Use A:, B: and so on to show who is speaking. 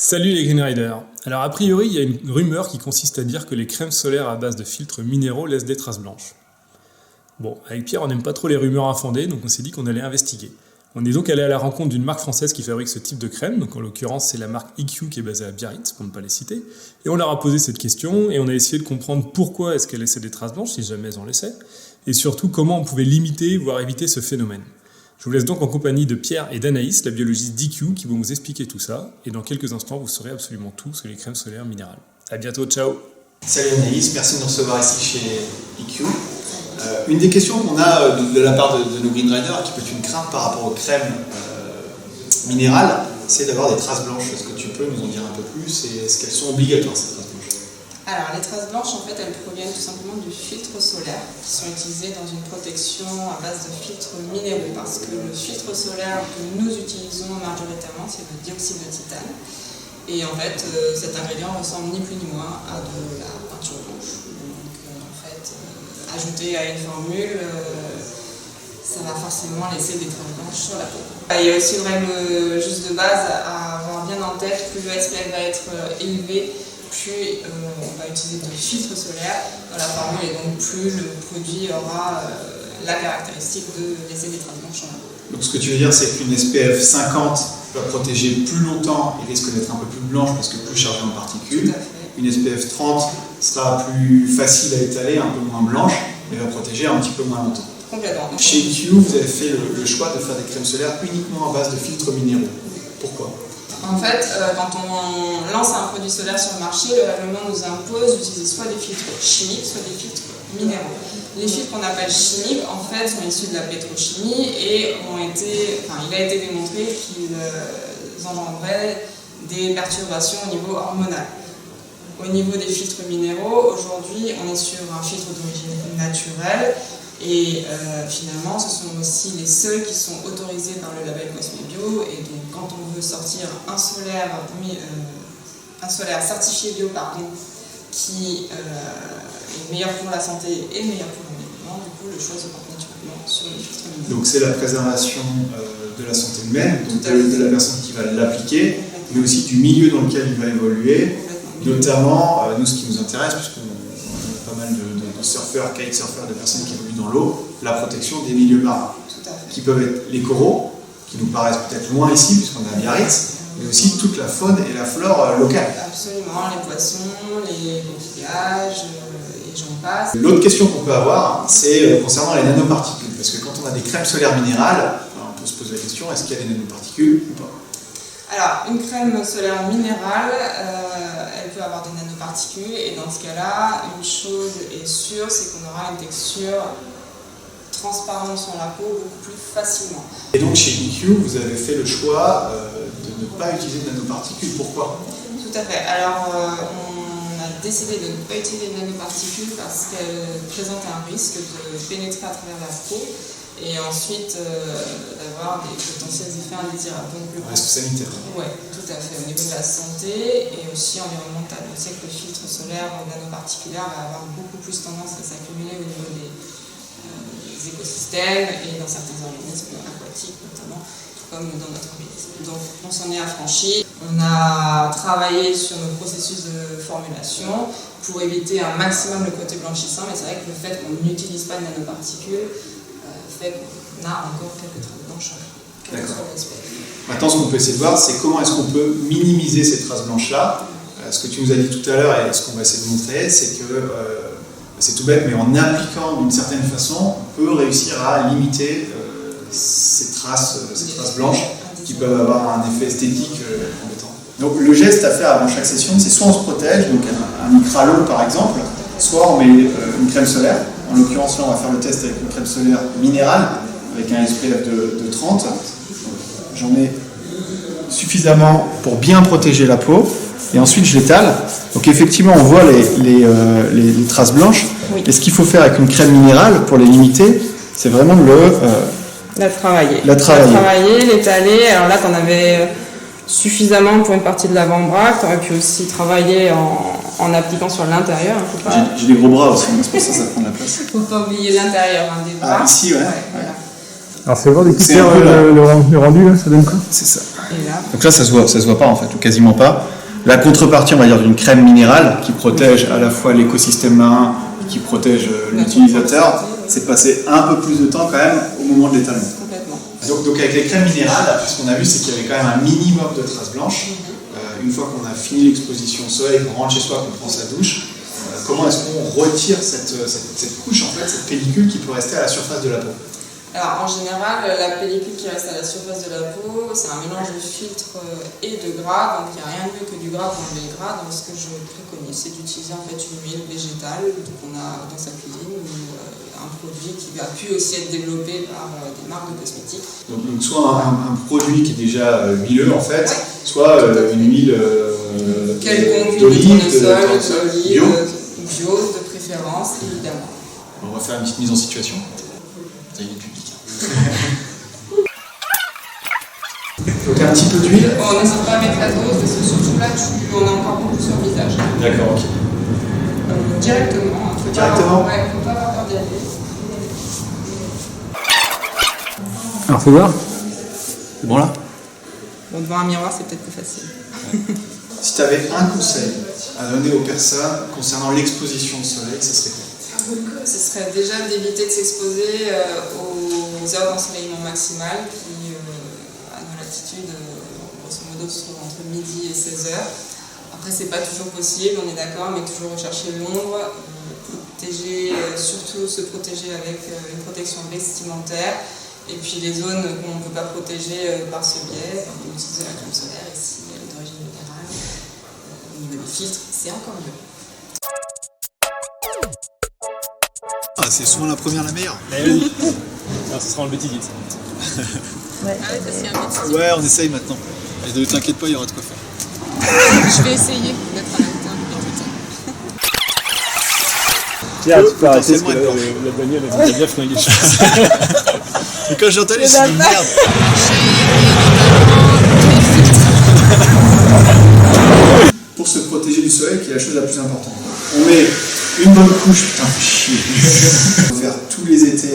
A: Salut les Green Riders. Alors a priori, il y a une rumeur qui consiste à dire que les crèmes solaires à base de filtres minéraux laissent des traces blanches. Bon, avec Pierre, on n'aime pas trop les rumeurs infondées, donc on s'est dit qu'on allait investiguer. On est donc allé à la rencontre d'une marque française qui fabrique ce type de crème, donc en l'occurrence c'est la marque EQ qui est basée à Biarritz, pour ne pas les citer, et on leur a posé cette question, et on a essayé de comprendre pourquoi est-ce qu'elle laissait des traces blanches, si jamais elles en laissaient, et surtout comment on pouvait limiter, voire éviter ce phénomène. Je vous laisse donc en compagnie de Pierre et d'Anaïs, la biologiste d'EQ, qui vont vous expliquer tout ça, et dans quelques instants vous saurez absolument tout sur les crèmes solaires minérales. A bientôt, ciao.
B: Salut Anaïs, merci de nous recevoir ici chez EQ. Une des questions qu'on a de la part de nos Green Riders, qui peut être une crainte par rapport aux crèmes minérales, c'est d'avoir des traces blanches. Est-ce que tu peux nous en dire un peu plus et est-ce qu'elles sont obligatoires ces traces blanches?
C: Alors les traces blanches en fait elles proviennent tout simplement du filtre solaire qui sont utilisés dans une protection à base de filtres minéraux parce que le filtre solaire que nous utilisons majoritairement c'est le dioxyde de titane et en fait cet ingrédient ressemble ni plus ni moins à de la peinture blanche. Donc en fait ajouté à une formule ça va forcément laisser des traces blanches sur la peau. Il y a aussi une règle juste de base à avoir bien en tête, plus le SPF va être élevé, plus on va utiliser de filtres solaires dans la formule et donc plus le produit aura la caractéristique de laisser des traces blanches en peau.
B: Donc ce que tu veux dire c'est qu'une SPF 50 va protéger plus longtemps et risque d'être un peu plus blanche parce que plus chargée en particules.
C: Tout à fait.
B: Une SPF 30 sera plus facile à étaler, un peu moins blanche, mais va protéger un petit peu moins longtemps.
C: Complètement.
B: Chez EQ, vous avez fait le choix de faire des crèmes solaires uniquement à base de filtres minéraux. Pourquoi ?
C: En fait, quand on lance un produit solaire sur le marché, le règlement nous impose d'utiliser soit des filtres chimiques, soit des filtres minéraux. Les filtres qu'on appelle chimiques, en fait, sont issus de la pétrochimie et il a été démontré qu'ils engendraient des perturbations au niveau hormonal. Au niveau des filtres minéraux, aujourd'hui, on est sur un filtre d'origine naturelle et finalement, ce sont aussi les seuls qui sont autorisés par le label Cosmebio et donc quand on veut sortir un solaire certifié bio qui est meilleur pour la santé et meilleur pour l'environnement, du coup le choix se porte naturellement sur les filtres minéraux.
B: Donc c'est la préservation de la santé humaine, donc de la personne qui va l'appliquer, mais aussi du milieu dans lequel il va évoluer, notamment, nous ce qui nous intéresse, puisqu'on a pas mal de surfeurs, kitesurfers, de personnes qui évoluent dans l'eau, la protection des milieux marins, qui peuvent être les coraux, qui nous paraissent peut-être loin ici, puisqu'on est à Biarritz, mais aussi toute la faune et la flore locale.
C: Absolument, les poissons, les coquillages, et j'en passe.
B: L'autre question qu'on peut avoir, c'est concernant les nanoparticules, parce que quand on a des crèmes solaires minérales, on peut se poser la question, est-ce qu'il y a des nanoparticules ou pas?
C: Alors, une crème solaire minérale, elle peut avoir des nanoparticules et dans ce cas-là, une chose est sûre, c'est qu'on aura une texture transparente sur la peau beaucoup plus facilement.
B: Et donc chez EQ, vous avez fait le choix de ne pas utiliser de nanoparticules. Pourquoi?
C: Tout à fait. Alors, on a décidé de ne pas utiliser de nanoparticules parce qu'elles présentent un risque de pénétrer à travers la peau et ensuite d'avoir des potentiels effets indésirables. Donc, le
B: risque sanitaire.
C: Oui, tout à fait, au niveau de la santé et aussi environnemental. On sait que le filtre solaire nanoparticulaire va avoir beaucoup plus tendance à s'accumuler au niveau des écosystèmes et dans certains organismes aquatiques notamment, comme dans notre organisme. Donc on s'en est affranchi. On a travaillé sur nos processus de formulation pour éviter un maximum le côté blanchissant, mais c'est vrai que le fait qu'on n'utilise pas de nanoparticules fait qu'on a encore quelques traces blanches.
B: D'accord. Maintenant, ce qu'on peut essayer de voir, c'est comment est-ce qu'on peut minimiser ces traces blanches-là. Ce que tu nous as dit tout à l'heure et ce qu'on va essayer de montrer, c'est que c'est tout bête, mais en appliquant d'une certaine façon, on peut réussir à limiter ces traces blanches qui peuvent avoir un effet esthétique embêtant. Donc le geste à faire avant chaque session, c'est soit on se protège, donc un micralo par exemple, soit on met une crème solaire. En l'occurrence, là, on va faire le test avec une crème solaire minérale, avec un SPF de 30. J'en ai suffisamment pour bien protéger la peau. Et ensuite, je l'étale. Donc effectivement, on voit les traces blanches. Oui. Et ce qu'il faut faire avec une crème minérale, pour les limiter, c'est vraiment de
C: la travailler.
B: L'étaler.
C: Alors là, tu en avais suffisamment pour une partie de l'avant-bras. Tu aurais pu aussi travailler en appliquant sur l'intérieur.
B: J'ai des gros bras aussi, c'est pour ça que ça prend de la place.
C: Il ne faut pas oublier l'intérieur des bras.
B: Ah, ici, ouais.
C: Voilà.
A: Alors c'est voir d'écouter le rendu, là, ça donne quoi?
B: C'est ça. Et là. Donc là, ça se voit pas en fait, ou quasiment pas. la contrepartie, on va dire, d'une crème minérale qui protège à la fois l'écosystème marin, qui protège l'utilisateur, c'est passer un peu plus de temps quand même au moment de l'étalement.
C: Complètement.
B: Donc avec les crèmes minérales, ce qu'on a vu, c'est qu'il y avait quand même un minimum de traces blanches. Une fois qu'on a fini l'exposition au soleil, qu'on rentre chez soi, qu'on prend sa douche, comment est-ce qu'on retire cette couche, en fait, cette pellicule qui peut rester à la surface de la peau?
C: Alors en général, la pellicule qui reste à la surface de la peau, c'est un mélange de filtre et de gras, donc il n'y a rien de mieux que du gras pour enlever le gras. Donc ce que je préconise, c'est d'utiliser en fait une huile végétale qu'on a dans sa cuisine, ou un produit qui a pu aussi être développé par des marques de cosmétiques.
B: Donc soit un produit qui est déjà huileux en fait,
C: Ouais,
B: soit une huile
C: quelconque huile de
B: d'olive,
C: tournesol,
B: bio.
C: bio de préférence, évidemment.
B: On va faire une petite mise en situation. Ça y est, public. Donc un petit peu d'huile.
C: Bon, on n'hésite pas à mettre la dose, parce que surtout là, on a encore beaucoup sur le visage.
B: D'accord, ok.
C: Directement.
B: Directement.
C: Ouais, faut pas avoir peur d'y aller.
A: Alors, fais voir. C'est bon là?
C: Bon, devant un miroir, c'est peut-être plus facile.
B: Si tu avais un conseil à donner aux personnes concernant l'exposition au soleil, ça serait quoi?
C: Ce serait déjà d'éviter de s'exposer aux heures d'ensoleillement maximal qui, à nos latitudes, grosso modo, se trouvent entre midi et 16 heures. Après, c'est pas toujours possible, on est d'accord, mais toujours rechercher l'ombre, surtout se protéger avec une protection vestimentaire. Et puis les zones qu'on ne peut pas protéger par ce biais, on utilise la crème solaire, et si elle est d'origine minérale, au niveau des filtres, c'est encore mieux.
B: Ah, c'est souvent la première la meilleure.
A: Vas-y. Alors, ce sera en le bêtisier.
C: Ah ouais, ça c'est un petit.
B: Ouais, on essaye maintenant. Et ne t'inquiète pas, il y aura de quoi faire.
C: Je vais essayer d'être en même temps.
A: Tiens, tu peux arrêter parce que
B: potentiellement
A: la bagnole elle bien flingué.
B: Et quand j'entends les c'est une merde. Pour se protéger du soleil, qui est la chose la plus importante. On met une bonne couche, putain, fais chier. On va faire tous les étés.